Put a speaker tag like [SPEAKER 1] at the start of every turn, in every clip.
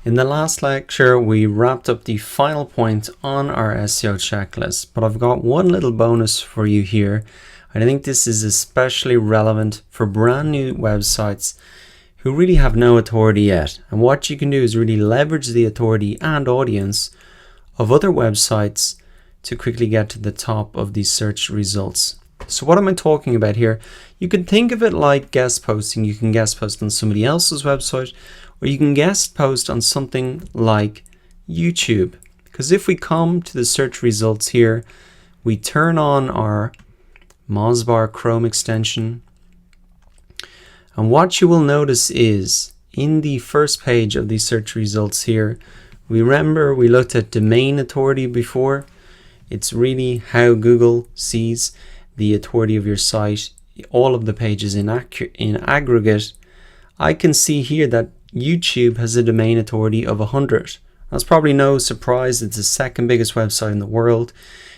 [SPEAKER 1] In the last lecture, we wrapped up the final point on our SEO checklist, but I've got one little bonus for you here. I think this is especially relevant for brand new websites who really have no authority yet. And what you can do is really leverage the authority and audience of other websites to quickly get to the top of these search results. So what am I talking about here? You can think of it like guest posting. You can guest post on somebody else's website, or you can guest post on something like YouTube. Because if we come to the search results here, we turn on our Mozbar Chrome extension, and what you will notice is in the first page of these search results here, we looked at domain authority before. It's really how Google sees the authority of your site, all of the pages in aggregate. I can see here that YouTube has a domain authority of 100. That's probably no surprise. It's the second biggest website in the world.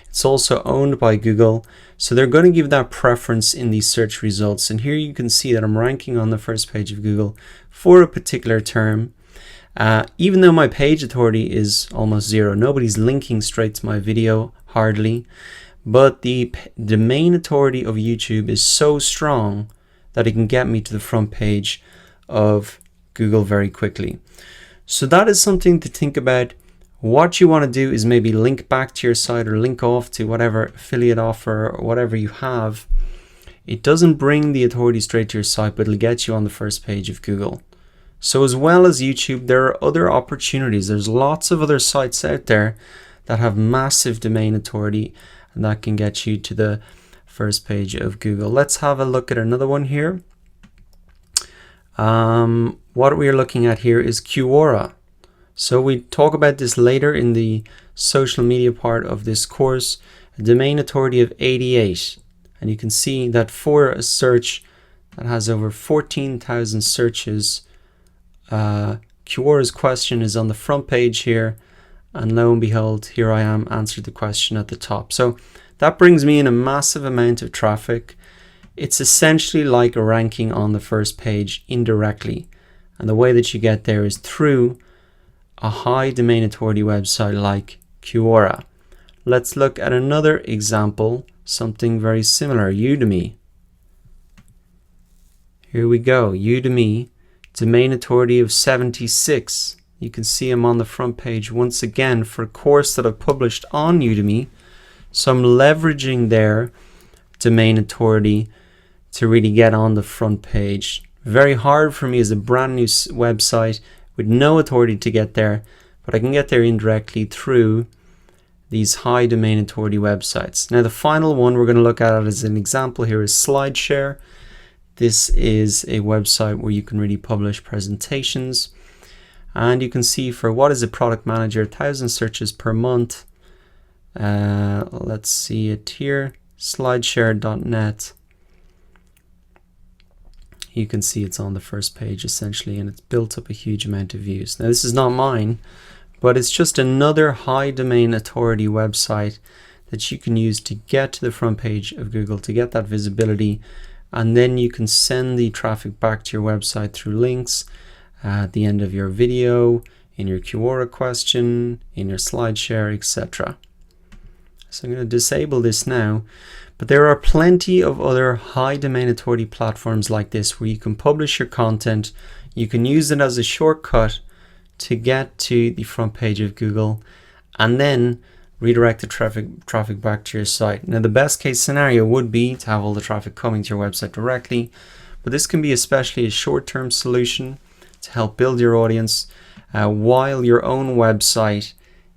[SPEAKER 1] It's also owned by Google, so they're going to give that preference in these search results. And here you can see that I'm ranking on the first page of Google for a particular term. Even though my page authority is almost zero, nobody's linking straight to my video, hardly. But the domain authority of YouTube is so strong that it can get me to the front page of Google very quickly. So that is something to think about. What you want to do is maybe link back to your site or link off to whatever affiliate offer or whatever you have. It doesn't bring the authority straight to your site, but it'll get you on the first page of Google. So as well as YouTube, there are other opportunities. There's lots of other sites out there that have massive domain authority, and that can get you to the first page of Google. Let's have a look at another one here. What we are looking at here is Quora. So we talk about this later in the social media part of this course. A domain authority of 88. And you can see that for a search that has over 14,000 searches, Quora's question is on the front page here. And lo and behold, here I am, answered the question at the top. So that brings me in a massive amount of traffic. It's essentially like a ranking on the first page indirectly. And the way that you get there is through a high domain authority website like Quora. Let's look at another example, something very similar, Udemy. Here we go, Udemy, domain authority of 76. You can see I'm on the front page once again for a course that I've published on Udemy. So I'm leveraging their domain authority to really get on the front page. Very hard for me as a brand new website with no authority to get there, but I can get there indirectly through these high domain authority websites. Now the final one we're going to look at as an example here is SlideShare. This is a website where you can really publish presentations. And you can see for what is a product manager, 1,000 searches per month. Let's see it here, slideshare.net. You can see it's on the first page essentially, and it's built up a huge amount of views. Now this is not mine, but it's just another high domain authority website that you can use to get to the front page of Google, to get that visibility, and then you can send the traffic back to your website through links at the end of your video, in your Quora question, in your SlideShare, etc. So I'm going to disable this now, but there are plenty of other high domain authority platforms like this where you can publish your content. You can use it as a shortcut to get to the front page of Google and then redirect the traffic back to your site. Now the best case scenario would be to have all the traffic coming to your website directly, but this can be especially a short-term solution to help build your audience while your own website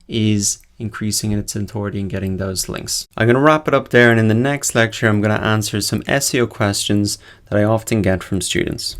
[SPEAKER 1] is increasing in its authority and getting those links. I'm going to wrap it up there, and in the next lecture I'm going to answer some SEO questions that I often get from students.